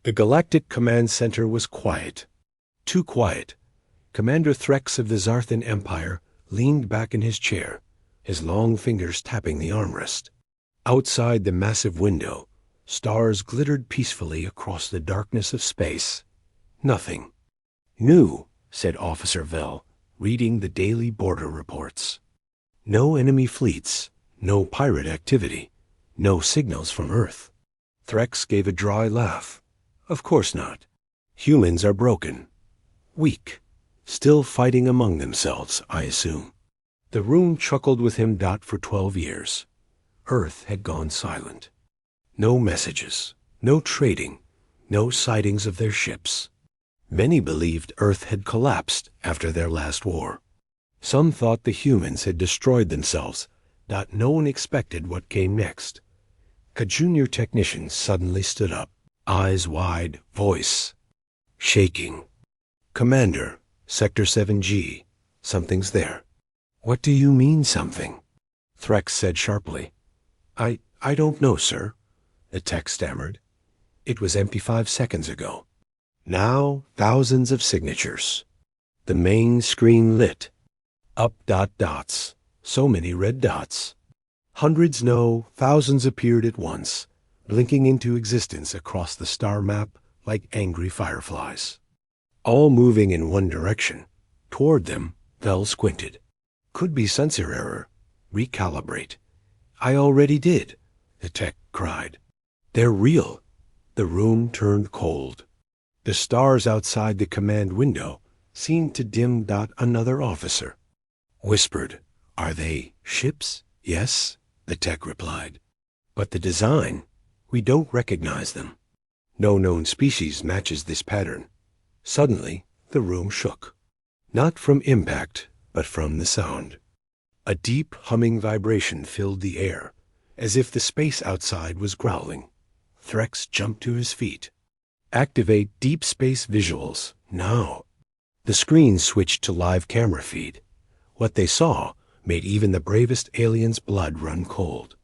The Galactic Command Center was quiet. Too quiet. Commander Threx of the Zarthan Empire leaned back in his chair, his long fingers tapping the armrest. Outside the massive window, stars glittered peacefully across the darkness of space. Nothing. New, said Officer Vel, reading the daily border reports. No enemy fleets, no pirate activity, no signals from Earth. Threx gave a dry laugh. Of course not. Humans are broken. Weak. Still fighting among themselves, I assume. The room chuckled with him. For 12 years. Earth had gone silent. No messages, no trading, no sightings of their ships. Many believed Earth had collapsed after their last war. Some thought the humans had destroyed themselves. No one expected what came next. A junior technician suddenly stood up, eyes wide, voice shaking. Commander, Sector 7G, something's there. What do you mean, something? Threx said sharply. I don't know, sir, the tech stammered. It was empty 5 seconds ago. Now, thousands of signatures. The main screen lit. Up dots. So many red dots. Hundreds, no, thousands appeared at once, blinking into existence across the star map like angry fireflies. All moving in one direction. Toward them, Vel squinted. Could be sensor error. Recalibrate. I already did, the tech cried. They're real. The room turned cold. The stars outside the command window seemed to dim. Another officer whispered, Are they ships? Yes, the tech replied. But the design, we don't recognize them. No known species matches this pattern. Suddenly, the room shook. Not from impact, but from the sound. A deep humming vibration filled the air, as if the space outside was growling. Threx jumped to his feet. Activate deep space visuals, now. The screen switched to live camera feed. What they saw made even the bravest alien's blood run cold.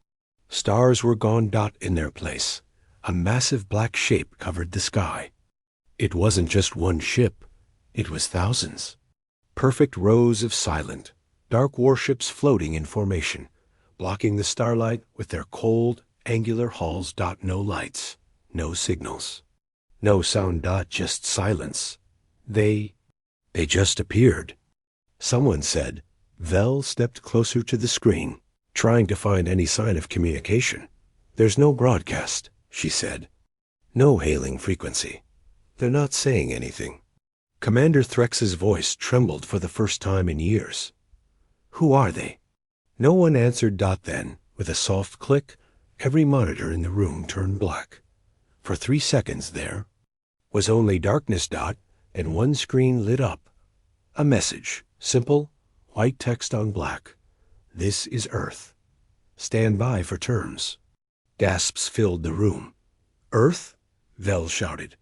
Stars were gone. In their place, a massive black shape covered the sky. It wasn't just one ship, it was thousands. Perfect rows of silent, dark warships floating in formation, blocking the starlight with their cold, angular hulls. No lights, no signals. No sound. Just silence. They just appeared. Someone said. Vel stepped closer to the screen, trying to find any sign of communication. There's no broadcast, she said. No hailing frequency. They're not saying anything. Commander Threx's voice trembled for the first time in years. Who are they? No one answered. Then, with a soft click, every monitor in the room turned black. For 3 seconds there was only darkness. And one screen lit up. A message, simple, white text on black. This is Earth. Stand by for terms. Gasps filled the room. Earth? Vel shouted.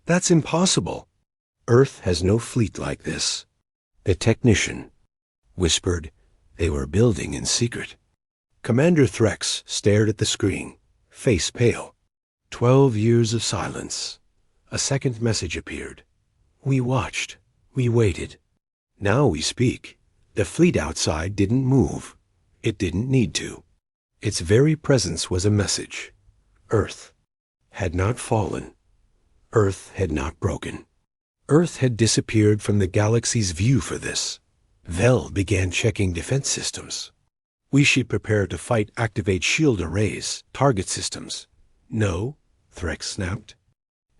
That's impossible. Earth has no fleet like this. The technician whispered they were building in secret. Commander Threx stared at the screen, face pale. 12 years of silence. A second message appeared. We watched. We waited. Now we speak. The fleet outside didn't move. It didn't need to. Its very presence was a message. Earth had not fallen. Earth had not broken. Earth had disappeared from the galaxy's view for this. Vel began checking defense systems. We should prepare to fight. Activate shield arrays, target systems. No, Threx snapped.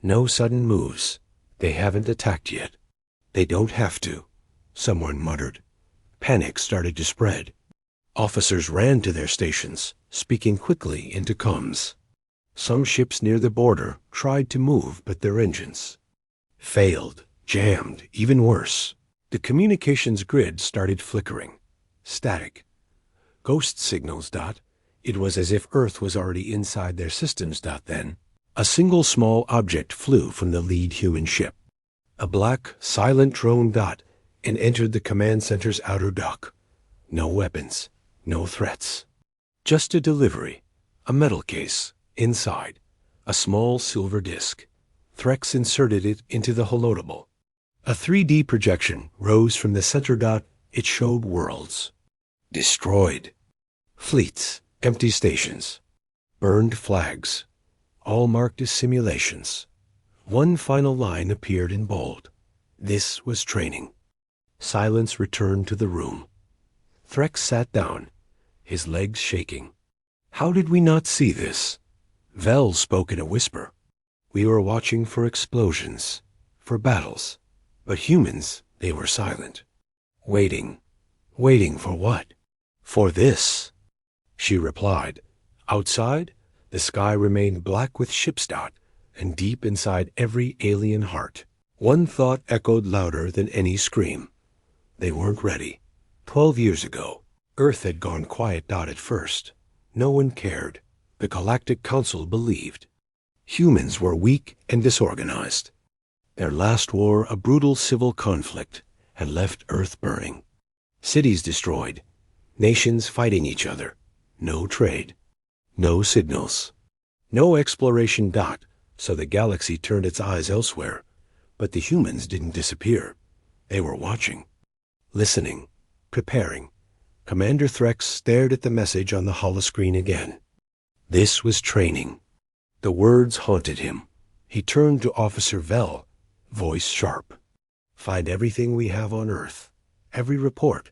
No sudden moves. They haven't attacked yet. They don't have to, someone muttered. Panic started to spread. Officers ran to their stations, speaking quickly into comms. Some ships near the border tried to move, but their engines failed, jammed, even worse. The communications grid started flickering. Static. Ghost signals. It was as if Earth was already inside their systems. Then, a single small object flew from the lead human ship. A black, silent drone. And entered the command center's outer dock. No weapons, no threats. Just a delivery, a metal case, inside, a small silver disc. Threx inserted it into the holodable. A 3D projection rose from the center dot. It showed worlds. Destroyed. Fleets, empty stations, burned flags, all marked as simulations. One final line appeared in bold. This was training. Silence returned to the room. Threx sat down, his legs shaking. How did we not see this? Vel spoke in a whisper. We were watching for explosions, for battles. But humans, they were silent. Waiting. Waiting for what? For this. She replied. Outside, the sky remained black with ship's dot, and deep inside every alien heart, one thought echoed louder than any scream. They weren't ready. 12 years ago, Earth had gone quiet dot at first. No one cared. The Galactic Council believed. Humans were weak and disorganized. Their last war, a brutal civil conflict, had left Earth burning. Cities destroyed. Nations fighting each other. No trade. No signals. No exploration dot, so the galaxy turned its eyes elsewhere. But the humans didn't disappear. They were watching. Listening. Preparing. Commander Threx stared at the message on the holoscreen again. This was training. The words haunted him. He turned to Officer Vel, voice sharp. Find everything we have on Earth. Every report.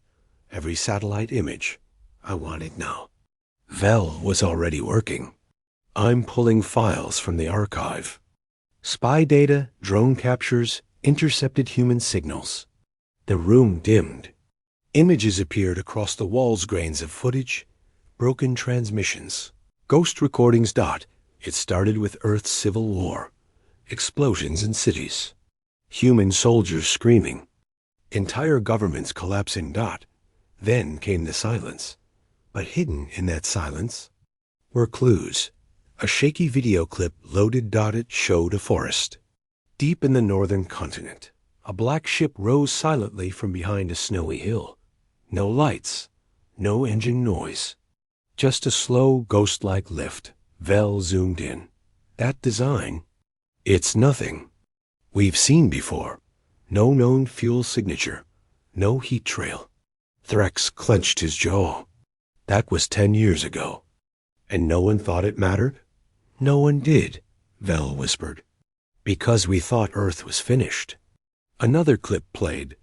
Every satellite image. I want it now. Vel was already working. I'm pulling files from the archive. Spy data, drone captures, intercepted human signals. The room dimmed. Images appeared across the walls, grains of footage, broken transmissions. Ghost recordings dot. It started with Earth's civil war. Explosions in cities. Human soldiers screaming. Entire governments collapsing dot. Then came the silence. But hidden in that silence were clues. A shaky video clip loaded dot. It showed a forest. Deep in the northern continent, a black ship rose silently from behind a snowy hill. No lights, no engine noise. Just a slow, ghost-like lift. Vel zoomed in. That design, it's nothing we've seen before. No known fuel signature. No heat trail. Threx clenched his jaw. That was 10 years ago. And no one thought it mattered? No one did, Vel whispered. Because we thought Earth was finished. Another clip played.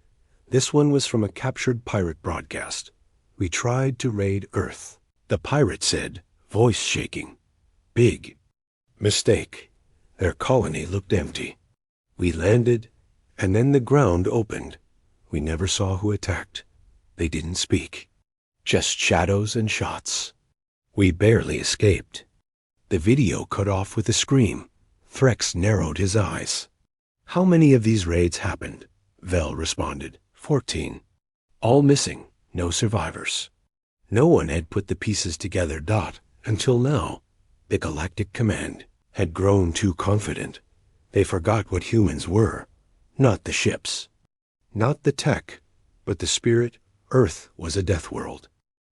This one was from a captured pirate broadcast. We tried to raid Earth. The pirate said, voice shaking. Big mistake. Their colony looked empty. We landed, and then the ground opened. We never saw who attacked. They didn't speak. Just shadows and shots. We barely escaped. The video cut off with a scream. Threx narrowed his eyes. How many of these raids happened? Vel responded. 14. All missing. No survivors. No one had put the pieces together dot. Until now. The Galactic Command had grown too confident. They forgot what humans were. Not the ships. Not the tech, but the spirit. Earth was a death world.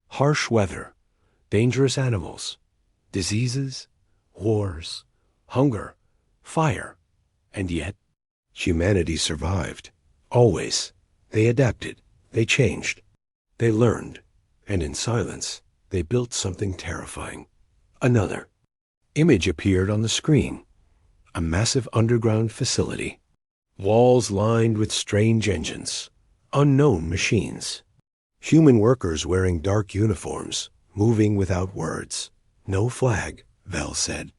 Harsh weather. Dangerous animals. Diseases. Wars. Hunger. Fire. And yet, humanity survived. Always. They adapted. They changed. They learned. And in silence, they built something terrifying. Another image appeared on the screen. A massive underground facility. Walls lined with strange engines. Unknown machines. Human workers wearing dark uniforms, moving without words. No flag, Vel said.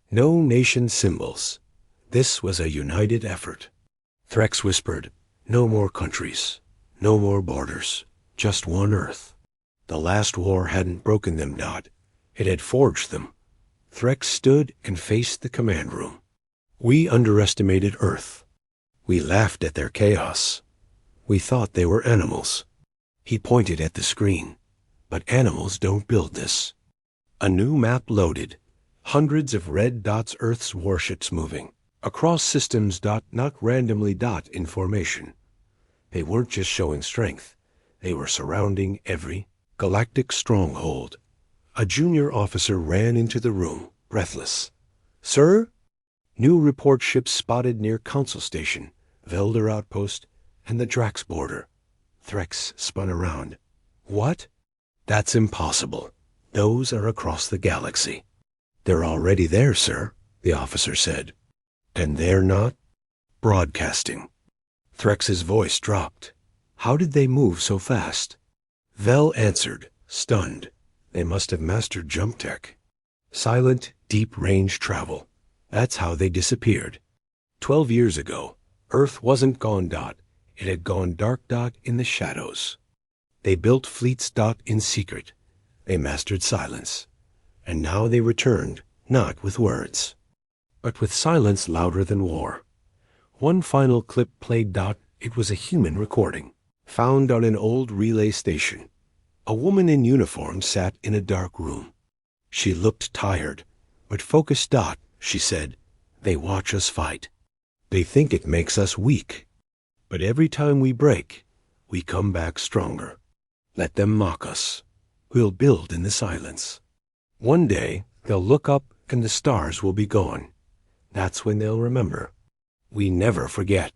No nation symbols. This was a united effort. Threx whispered, no more countries. No more borders. Just one Earth. The last war hadn't broken them dot. It had forged them. Threx stood and faced the command room. We underestimated Earth. We laughed at their chaos. We thought they were animals. He pointed at the screen. But animals don't build this. A new map loaded. Hundreds of red dots. Earth's warships moving. Across systems dot. Not randomly dot in formation. They weren't just showing strength. They were surrounding every galactic stronghold. A junior officer ran into the room, breathless. Sir? New report ships spotted near Council Station, Velder Outpost, and the Drax border. Threx spun around. What? That's impossible. Those are across the galaxy. They're already there, sir, the officer said. And they're not? Broadcasting. Threx's voice dropped. How did they move so fast? Vel answered, stunned. They must have mastered jump tech. Silent, deep-range travel. That's how they disappeared. 12 years ago, Earth wasn't gone. It had gone dark. In the shadows. They built fleets. In secret. They mastered silence. And now they returned, not with words, but with silence louder than war. One final clip played. It was a human recording, found on an old relay station. A woman in uniform sat in a dark room. She looked tired, but focused. She said, "They watch us fight. They think it makes us weak. But every time we break, we come back stronger. Let them mock us. We'll build in the silence. One day, they'll look up and the stars will be gone. That's when they'll remember. We never forget."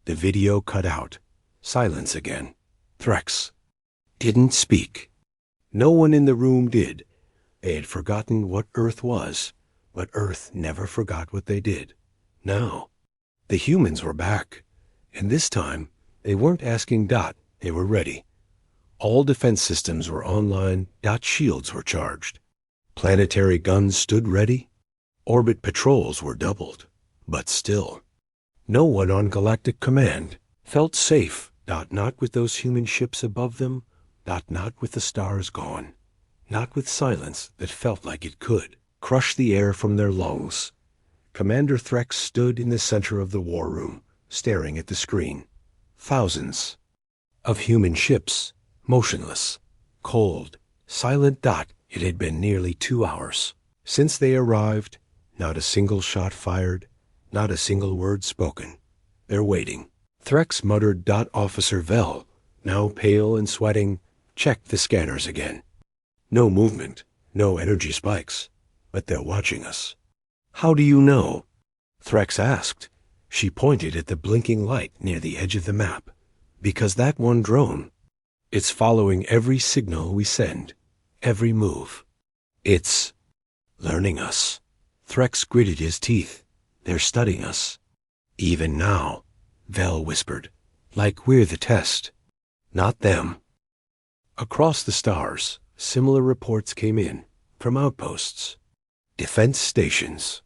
The video cut out. Silence again. Threx didn't speak. No one in the room did. They had forgotten what Earth was, but Earth never forgot what they did. Now, the humans were back, and this time, they weren't asking. They were ready. All defense systems were online. Shields were charged. Planetary guns stood ready. Orbit patrols were doubled. But still, no one on Galactic Command felt safe. Not with those human ships above them. Not with the stars gone. Not with silence that felt like it could crush the air from their lungs. Commander Threx stood in the center of the war room, staring at the screen. Thousands of human ships, motionless, cold, silent. It had been nearly 2 hours since they arrived. Not a single shot fired, not a single word spoken. They're waiting. Threx muttered. Officer Vel, now pale and sweating, checked the scanners again. No movement, no energy spikes, but they're watching us. How do you know? Threx asked. She pointed at the blinking light near the edge of the map. Because that one drone, it's following every signal we send, every move. It's learning us. Threx gritted his teeth. They're studying us. Even now, Vel whispered, like we're the test, not them. Across the stars, similar reports came in from outposts, defense stations,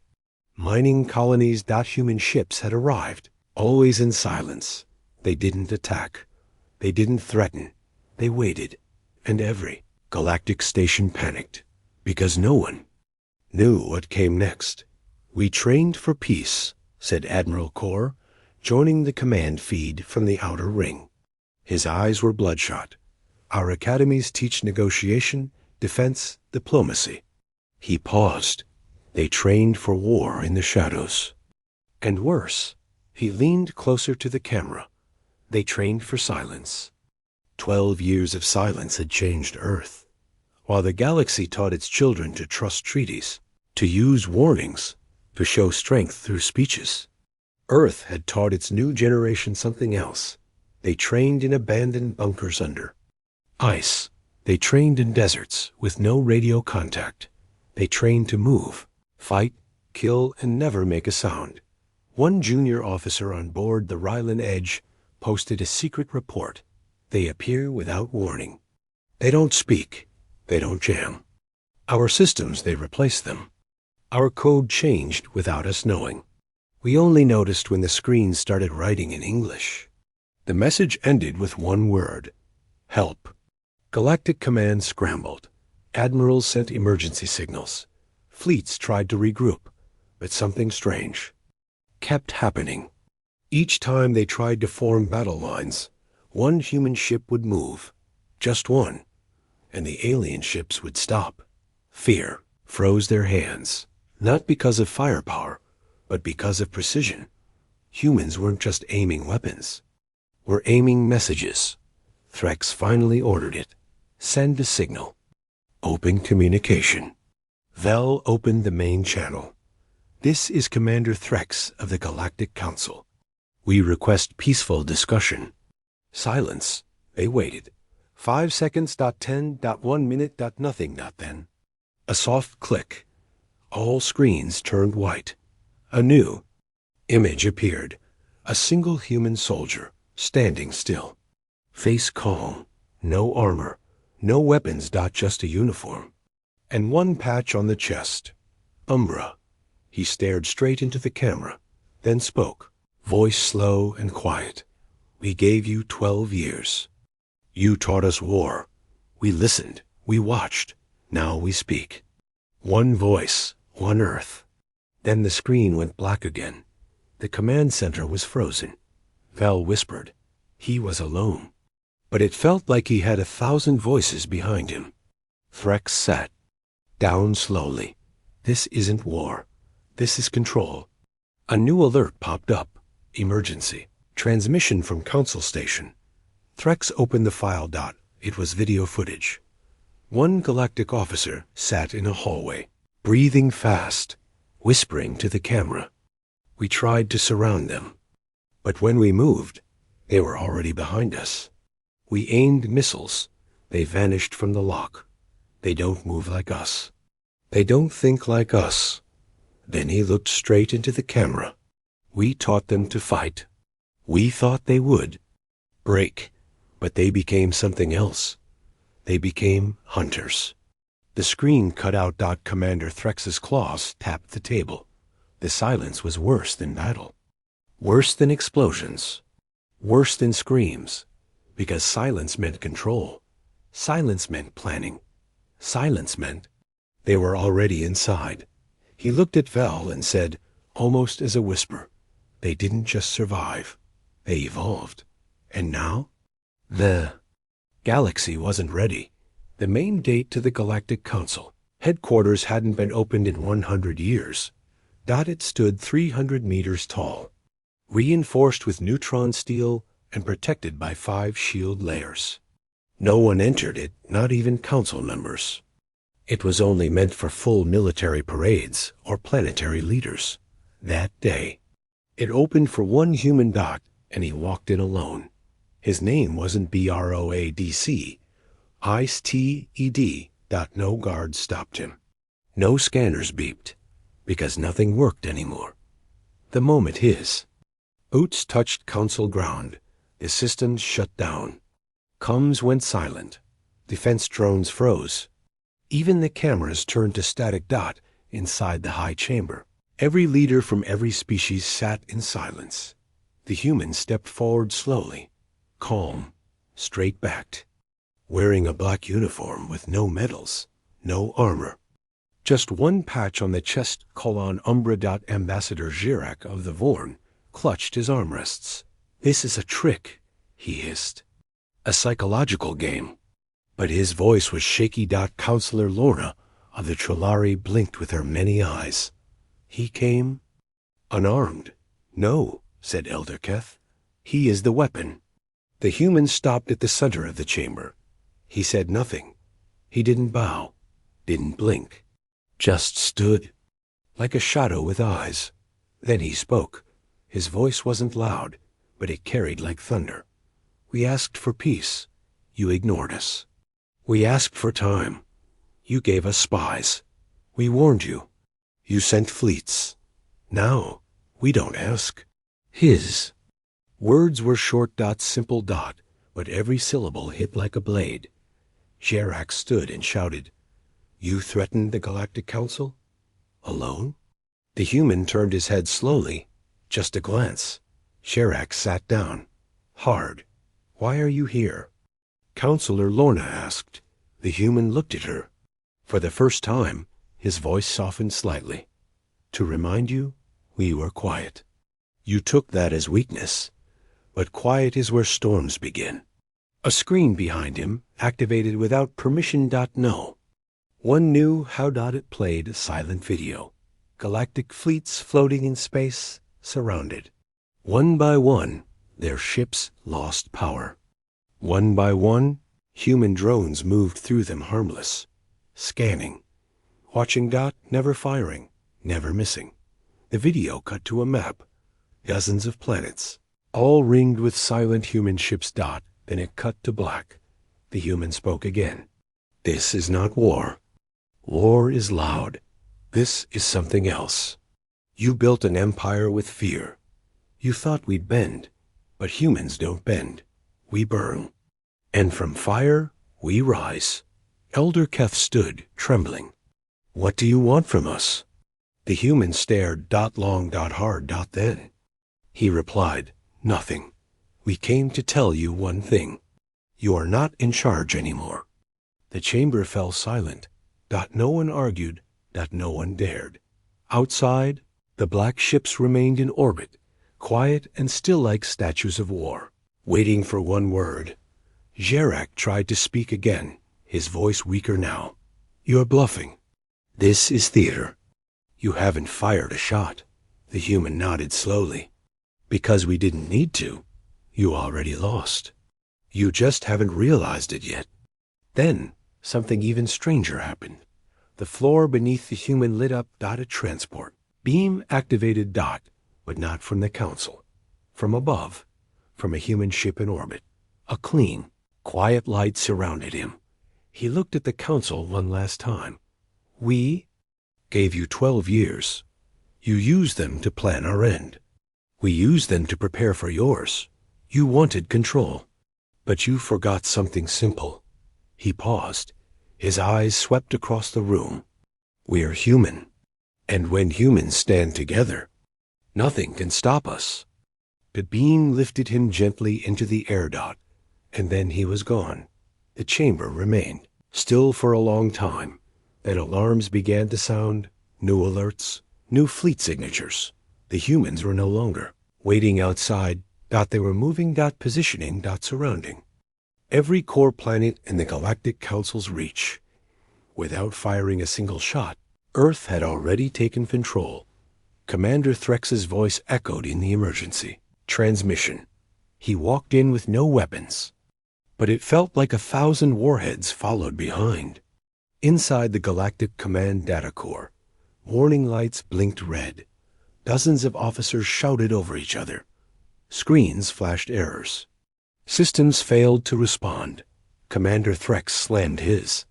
mining colonies. Human ships had arrived, always in silence. They didn't attack. They didn't threaten. They waited. And every galactic station panicked, because no one knew what came next. We trained for peace, said Admiral Kor, joining the command feed from the outer ring. His eyes were bloodshot. Our academies teach negotiation, defense, diplomacy. He paused. They trained for war in the shadows. And worse, he leaned closer to the camera. They trained for silence. 12 years of silence had changed Earth. While the galaxy taught its children to trust treaties, to use warnings, to show strength through speeches, Earth had taught its new generation something else. They trained in abandoned bunkers under ice. They trained in deserts with no radio contact. They trained to move, fight, kill, and never make a sound. One junior officer on board the Rylan Edge posted a secret report. They appear without warning. They don't speak. They don't jam. Our systems, they replace them. Our code changed without us knowing. We only noticed when the screen started writing in English. The message ended with one word: help. Galactic Command scrambled. Admirals sent emergency signals. Fleets tried to regroup, but something strange kept happening. Each time they tried to form battle lines, one human ship would move, just one, and the alien ships would stop. Fear froze their hands, not because of firepower, but because of precision. Humans weren't just aiming weapons. We're aiming messages. Threx finally ordered it. Send a signal. Open communication. Vel opened the main channel. This is Commander Threx of the Galactic Council. We request peaceful discussion. Silence. They waited. 5 seconds, 10, 1 minute, nothing, then. A soft click. All screens turned white. A new image appeared. A single human soldier, standing still. Face calm. No armor. No weapons, just a uniform. And one patch on the chest. Umbra. He stared straight into the camera, then spoke, voice slow and quiet. We gave you 12 years. You taught us war. We listened. We watched. Now we speak. One voice, one Earth. Then the screen went black again. The command center was frozen. Val whispered. He was alone. But it felt like he had 1,000 voices behind him. Threx sat down slowly. This isn't war. This is control. A new alert popped up. Emergency. Transmission from Council Station. Threx opened the file. It was video footage. One galactic officer sat in a hallway, breathing fast, whispering to the camera. We tried to surround them. But when we moved, they were already behind us. We aimed missiles. They vanished from the lock. They don't move like us. They don't think like us. Then he looked straight into the camera. We taught them to fight. We thought they would break, but they became something else. They became hunters. The screen cut out. Commander Threx's claws tapped the table. The silence was worse than battle. Worse than explosions. Worse than screams. Because silence meant control. Silence meant planning. Silence meant they were already inside. He looked at Val and said, almost as a whisper, they didn't just survive. They evolved. And now? The galaxy wasn't ready. The main date to the Galactic Council. Headquarters hadn't been opened in 100 years. It stood 300 meters tall, reinforced with neutron steel and protected by 5 shield layers. No one entered it, not even council members. It was only meant for full military parades or planetary leaders. That day, it opened for one human, and he walked in alone. His name wasn't BROADC. ICE-TED. No guards stopped him. No scanners beeped, because nothing worked anymore. The moment his boots touched council ground, the systems shut down. Comms went silent. Defense drones froze. Even the cameras turned to static. Inside the high chamber. Every leader from every species sat in silence. The human stepped forward slowly, calm, straight-backed, wearing a black uniform with no medals, no armor. Just one patch on the chest. Umbra. Ambassador Girak of the Vorn clutched his armrests. This is a trick, he hissed. A psychological game. But his voice was shaky. Counselor Lorna of the Trillari blinked with her many eyes. He came unarmed. No, said Elder Keth. He is the weapon. The human stopped at the center of the chamber. He said nothing. He didn't bow, didn't blink, just stood like a shadow with eyes. Then he spoke. His voice wasn't loud, but it carried like thunder. We asked for peace. You ignored us. We asked for time. You gave us spies. We warned you. You sent fleets. Now, we don't ask. His words were short. Simple. But every syllable hit like a blade. Girak stood and shouted, You threatened the Galactic Council? Alone? The human turned his head slowly, just a glance. Girak sat down, hard. Why are you here? Counselor Lorna asked. The human looked at her. For the first time, his voice softened slightly. To remind you, we were quiet. You took that as weakness, but quiet is where storms begin. A screen behind him activated without permission. No. One knew how. It played a silent video. Galactic fleets floating in space, surrounded. One by one, their ships lost power. One by one, human drones moved through them harmless, scanning, watching. Never firing, never missing. The video cut to a map. Dozens of planets, all ringed with silent human ships. Then it cut to black. The human spoke again. This is not war. War is loud. This is something else. You built an empire with fear. You thought we'd bend, but humans don't bend. We burn. And from fire, we rise. Elder Keth stood, trembling. What do you want from us? The human stared. Long. Hard. Then. He replied, nothing. We came to tell you one thing. You are not in charge anymore. The chamber fell silent. No one argued. No one dared. Outside, the black ships remained in orbit, quiet and still like statues of war, waiting for one word. Gerak tried to speak again, his voice weaker now. You're bluffing. This is theater. You haven't fired a shot. The human nodded slowly. Because we didn't need to. You already lost. You just haven't realized it yet. Then, something even stranger happened. The floor beneath the human lit up. A transport. Beam activated. But not from the council. From above. From a human ship in orbit. A clean, quiet light surrounded him. He looked at the council one last time. We gave you 12 years. You used them to plan our end. We used them to prepare for yours. You wanted control. But you forgot something simple. He paused. His eyes swept across the room. We are human. And when humans stand together, nothing can stop us. The beam lifted him gently into the air. And then he was gone. The chamber remained still for a long time. Then alarms began to sound, new alerts, new fleet signatures. The humans were no longer waiting outside. They were moving. Positioning. Surrounding. Every core planet in the Galactic Council's reach. Without firing a single shot, Earth had already taken control. Commander Threx's voice echoed in the emergency transmission. He walked in with no weapons, but it felt like 1,000 warheads followed behind. Inside the Galactic Command Data Core, warning lights blinked red. Dozens of officers shouted over each other. Screens flashed errors. Systems failed to respond. Commander Threx slammed his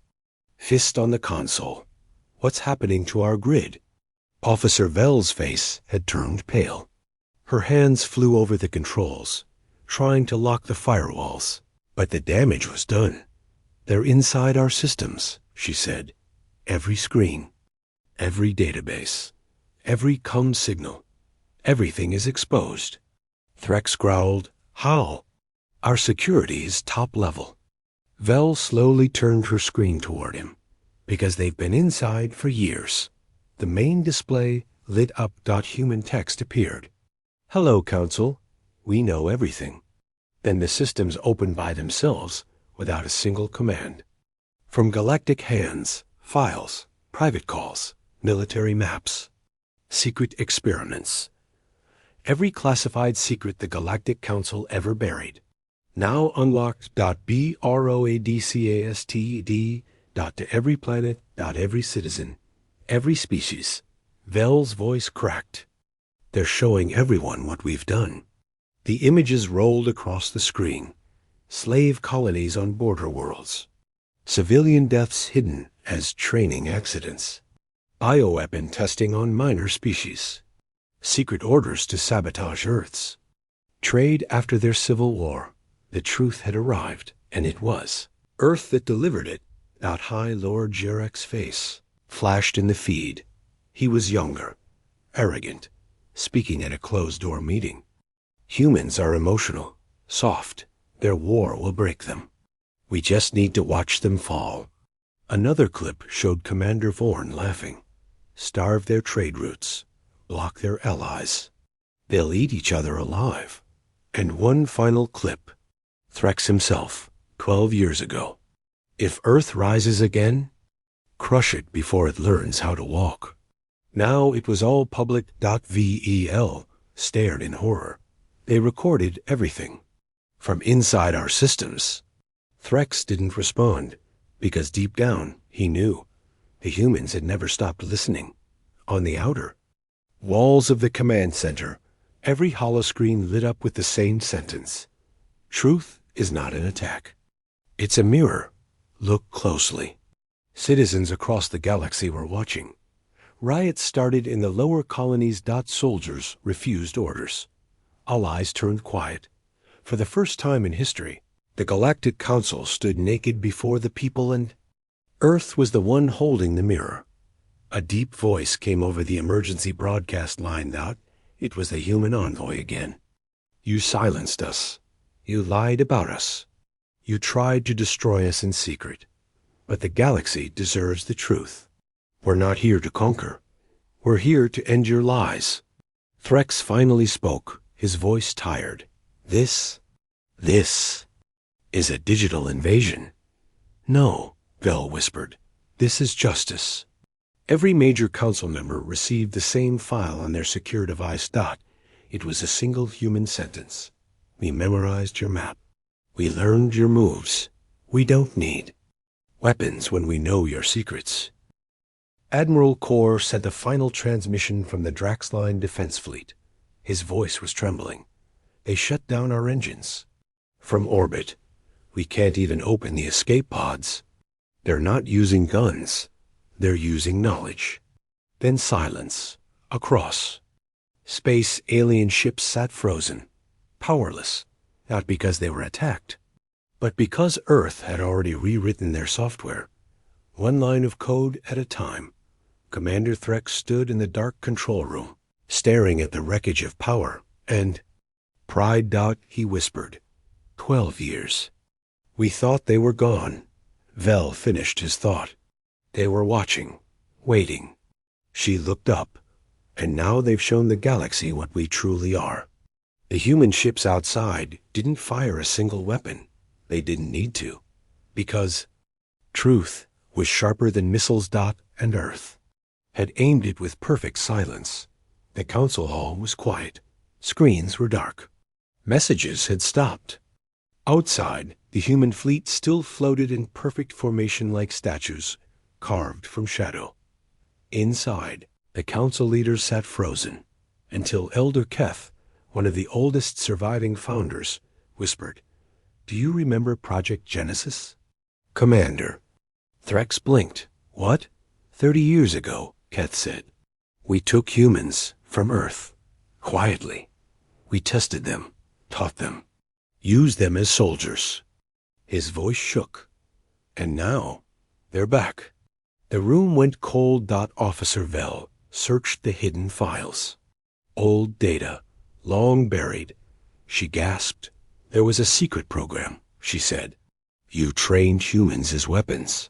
fist on the console. What's happening to our grid? Officer Vel's face had turned pale. Her hands flew over the controls, trying to lock the firewalls. But the damage was done. They're inside our systems, she said. Every screen, every database, every comm signal, everything is exposed. Threx growled, How? Our security is top level. Vel slowly turned her screen toward him. Because they've been inside for years. The main display lit up. Human text appeared. Hello, Council. We know everything. Then the systems opened by themselves without a single command. From galactic hands, files, private calls, military maps, secret experiments. Every classified secret the Galactic Council ever buried. Now unlocked. BROADCASTD. To every planet. Every citizen. Every species. Vel's voice cracked. They're showing everyone what we've done. The images rolled across the screen. Slave colonies on border worlds. Civilian deaths hidden as training accidents. Bioweapon testing on minor species. Secret orders to sabotage Earths. Trade after their civil war. The truth had arrived, and it was Earth that delivered it. High Lord Jarek's face flashed in the feed. He was younger, arrogant, speaking at a closed-door meeting. Humans are emotional, soft. Their war will break them. We just need to watch them fall. Another clip showed Commander Vorn laughing. Starve their trade routes. Block their allies. They'll eat each other alive. And one final clip. Threx himself, 12 years ago. If Earth rises again, crush it before it learns how to walk. Now it was all public. Vel stared in horror. They recorded everything. From inside our systems. Threx didn't respond, because deep down he knew the humans had never stopped listening. On the outer, Walls of the command center, every holoscreen lit up with the same sentence. Truth is not an attack. It's a mirror. Look closely. Citizens across the galaxy were watching. Riots started in the lower colonies. Soldiers refused orders. Allies turned quiet. For the first time in history, the Galactic Council stood naked before the people, and Earth was the one holding the mirror. A deep voice came over the emergency broadcast line. It was the human envoy again. You silenced us. You lied about us. You tried to destroy us in secret. But the galaxy deserves the truth. We're not here to conquer. We're here to end your lies. Threx finally spoke, his voice tired. This is a digital invasion. No, Vel whispered. This is justice. Every major council member received the same file on their secure device. It was a single human sentence. We memorized your map. We learned your moves. We don't need weapons when we know your secrets. Admiral Kor sent the final transmission from the Draxline Defense Fleet. His voice was trembling. They shut down our engines. From orbit, we can't even open the escape pods. They're not using guns. They're using knowledge. Then silence. Across. Space alien ships sat frozen, powerless, not because they were attacked, but because Earth had already rewritten their software. One line of code at a time, Commander Threx stood in the dark control room, staring at the wreckage of power, and pride. He whispered. 12 years. We thought they were gone. Vel finished his thought. They were watching, waiting. She looked up, and now they've shown the galaxy what we truly are. The human ships outside didn't fire a single weapon. They didn't need to, because truth was sharper than missiles. And Earth had aimed it with perfect silence. The council hall was quiet. Screens were dark. Messages had stopped. Outside, the human fleet still floated in perfect formation like statues, carved from shadow. Inside, the council leaders sat frozen, until Elder Keth, one of the oldest surviving founders, whispered, "Do you remember Project Genesis?" "Commander." Threx blinked. "What?" 30 years ago, Keth said. "We took humans from Earth, quietly. We tested them, taught them, used them as soldiers." His voice shook. "And now, they're back." The room went cold. Officer Vel searched the hidden files. Old data, long buried. She gasped. "There was a secret program," she said. "You trained humans as weapons."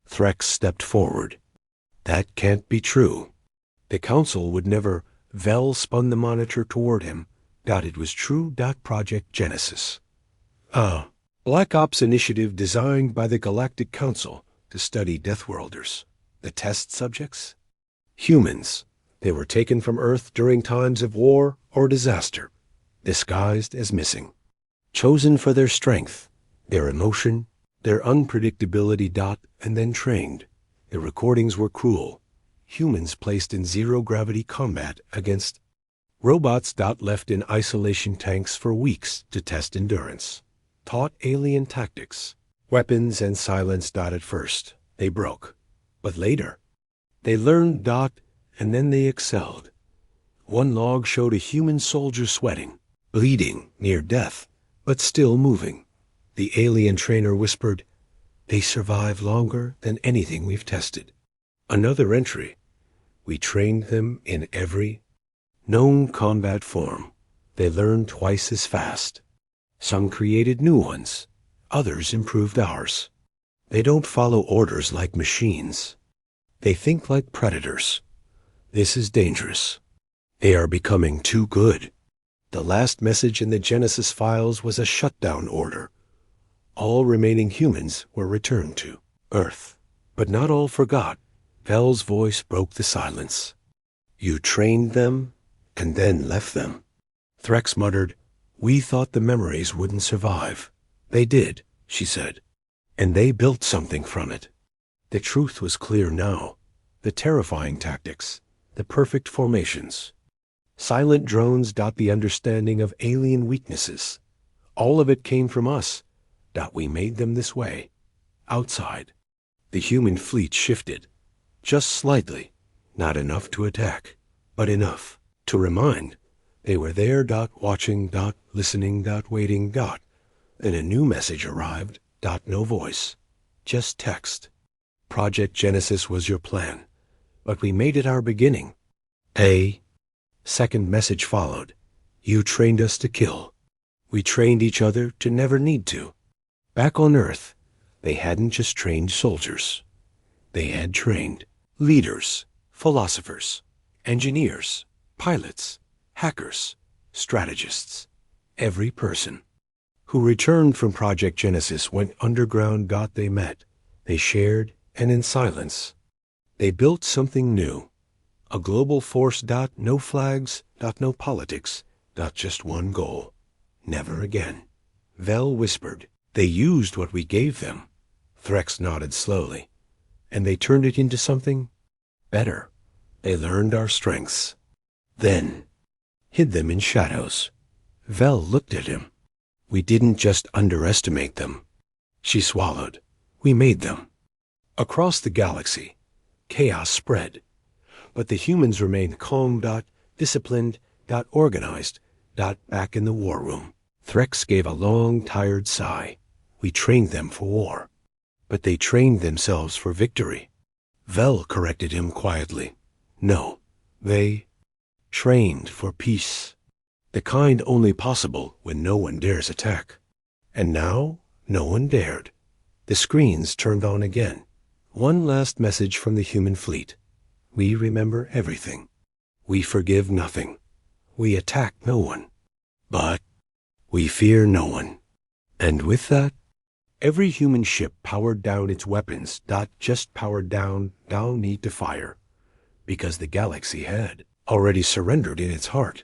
Threx stepped forward. "That can't be true. The council would never." Vel spun the monitor toward him. It was true. Project Genesis. Black Ops initiative designed by the Galactic Council to study Deathworlders. The test subjects? Humans. They were taken from Earth during times of war or disaster, disguised as missing. Chosen for their strength, their emotion, their unpredictability. And then trained. The recordings were cruel. Humans placed in zero-gravity combat against robots. Left in isolation tanks for weeks to test endurance. Taught alien tactics, weapons, and silence. At first, they broke. But later, they learned. And then they excelled. One log showed a human soldier sweating, bleeding, near death, but still moving. The alien trainer whispered, "They survive longer than anything we've tested." Another entry. "We trained them in every known combat form. They learned twice as fast. Some created new ones. Others improved ours. They don't follow orders like machines. They think like predators. This is dangerous. They are becoming too good." The last message in the Genesis files was a shutdown order. All remaining humans were returned to Earth. But not all forgot. Vel's voice broke the silence. "You trained them and then left them." Threx muttered, "We thought the memories wouldn't survive." "They did," she said. "And they built something from it." The truth was clear now. The terrifying tactics, the perfect formations. Silent drones. The understanding of alien weaknesses. All of it came from us. We made them this way. Outside. The human fleet shifted. Just slightly. Not enough to attack, but enough to remind. They were there. Watching. Listening. Waiting. And a new message arrived. No voice. Just text. Project Genesis was your plan, but we made it our beginning. A second message followed. You trained us to kill. We trained each other to never need to. Back on Earth, they hadn't just trained soldiers. They had trained leaders, philosophers, engineers, pilots, hackers, strategists. Every person who returned from Project Genesis went underground. They met, they shared, and in silence, they built something new. A global force. No flags. No politics. Just one goal. Never again. Vel whispered. They used what we gave them. Threx nodded slowly. And they turned it into something better. They learned our strengths. Then hid them in shadows. Vel looked at him. We didn't just underestimate them. She swallowed. We made them. Across the galaxy, chaos spread. But the humans remained calm. Disciplined. Organized. Back in the war room. Threx gave a long, tired sigh. We trained them for war. But they trained themselves for victory. Vel corrected him quietly. No, they trained for peace. The kind only possible when no one dares attack. And now, no one dared. The screens turned on again. One last message from the human fleet. We remember everything. We forgive nothing. We attack no one. But we fear no one. And with that, every human ship powered down its weapons. Just powered down, need to fire. Because the galaxy had already surrendered in its heart.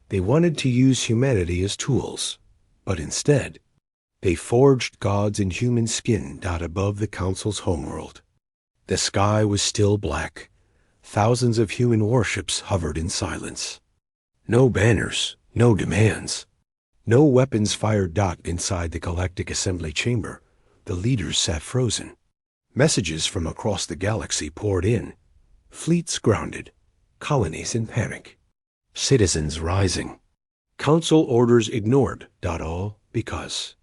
They wanted to use humanity as tools. But instead, they forged gods in human skin. Above the Council's homeworld. The sky was still black. Thousands of human warships hovered in silence. No banners, no demands. No weapons fired. Inside the Galactic Assembly Chamber, the leaders sat frozen. Messages from across the galaxy poured in. Fleets grounded. Colonies in panic. Citizens rising. Council orders ignored. All because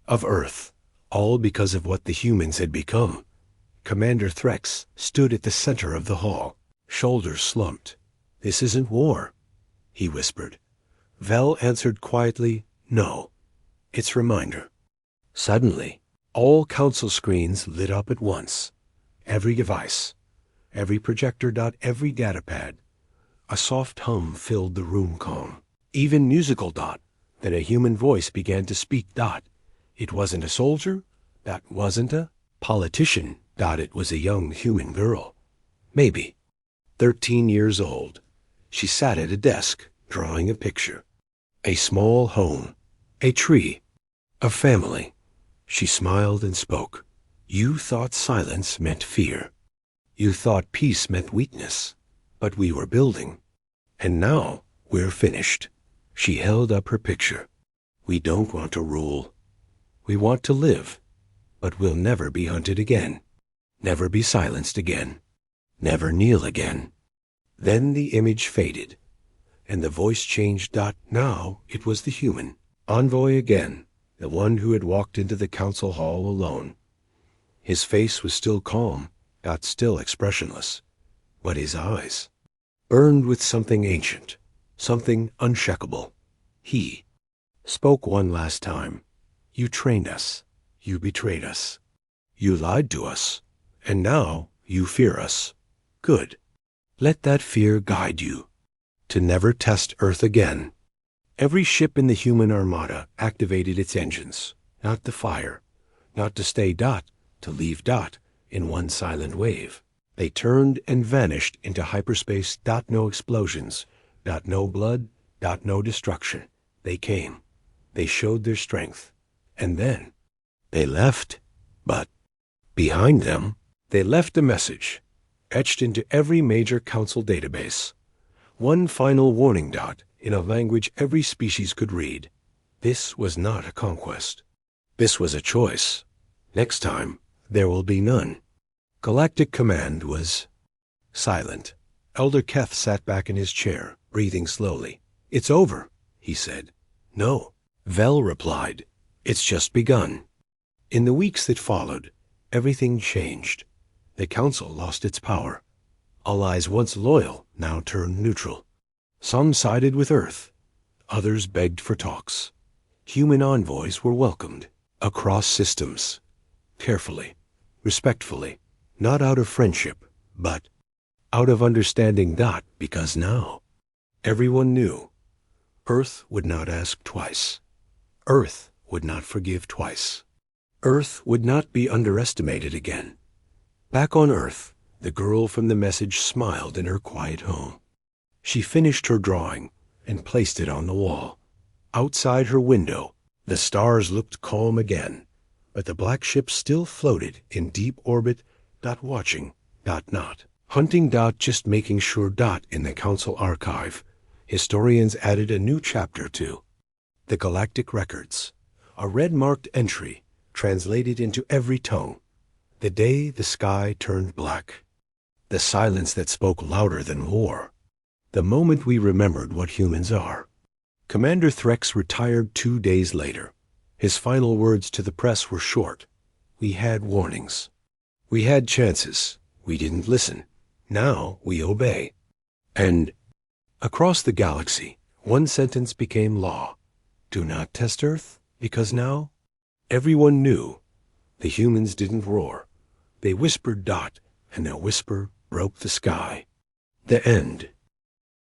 of Earth. All because of what the humans had become. Commander Threx stood at the center of the hall. Shoulders slumped. This isn't war, he whispered. Vel answered quietly, no. It's reminder. Suddenly, all council screens lit up at once. Every device, every projector. Every datapad. A soft hum filled the room calm. Even musical. Then a human voice began to speak. It wasn't a soldier. That wasn't a politician. It was a young human girl. Maybe 13 years old. She sat at a desk, drawing a picture. A small home. A tree. A family. She smiled and spoke. You thought silence meant fear. You thought peace meant weakness. But we were building. And now we're finished. She held up her picture. We don't want to rule. We want to live. But we'll never be hunted again. Never be silenced again. Never kneel again. Then the image faded, and the voice changed. Now it was the human envoy again, the one who had walked into the council hall alone. His face was still calm, still expressionless, but his eyes burned with something ancient, something unshakable. He spoke one last time. You trained us. You betrayed us. You lied to us. And now you fear us. Good. Let that fear guide you. To never test Earth again. Every ship in the human armada activated its engines. Not to fire. Not to stay. To leave. In one silent wave. They turned and vanished into hyperspace. No explosions. No blood. No destruction. They came. They showed their strength. And then they left. But behind them, they left a message. etched into every major council database. One final warning dot in a language every species could read. This was not a conquest. This was a choice. Next time, there will be none. Galactic Command was silent. Elder Keth sat back in his chair, breathing slowly. "It's over," he said. "No," Vel replied. "It's just begun." In the weeks that followed, everything changed. The Council lost its power. Allies once loyal now turned neutral. Some sided with Earth. Others begged for talks. Human envoys were welcomed across systems. Carefully, respectfully, not out of friendship, but out of understanding. Because now everyone knew Earth would not ask twice. Earth would not forgive twice. Earth would not be underestimated again. Back on Earth, the girl from the message smiled in her quiet home. She finished her drawing and placed it on the wall. Outside her window, the stars looked calm again, but the black ship still floated in deep orbit. Watching. Not hunting. Just making sure. In the Council archive, historians added a new chapter to the Galactic Records, a red-marked entry translated into every tongue. The day the sky turned black. The silence that spoke louder than war. The moment we remembered what humans are. Commander Threx retired 2 days later. His final words to the press were short. "We had warnings. We had chances. We didn't listen. Now we obey." And across the galaxy, one sentence became law. "Do not test Earth, because now..." Everyone knew. The humans didn't roar. They whispered. And their whisper broke the sky. The end.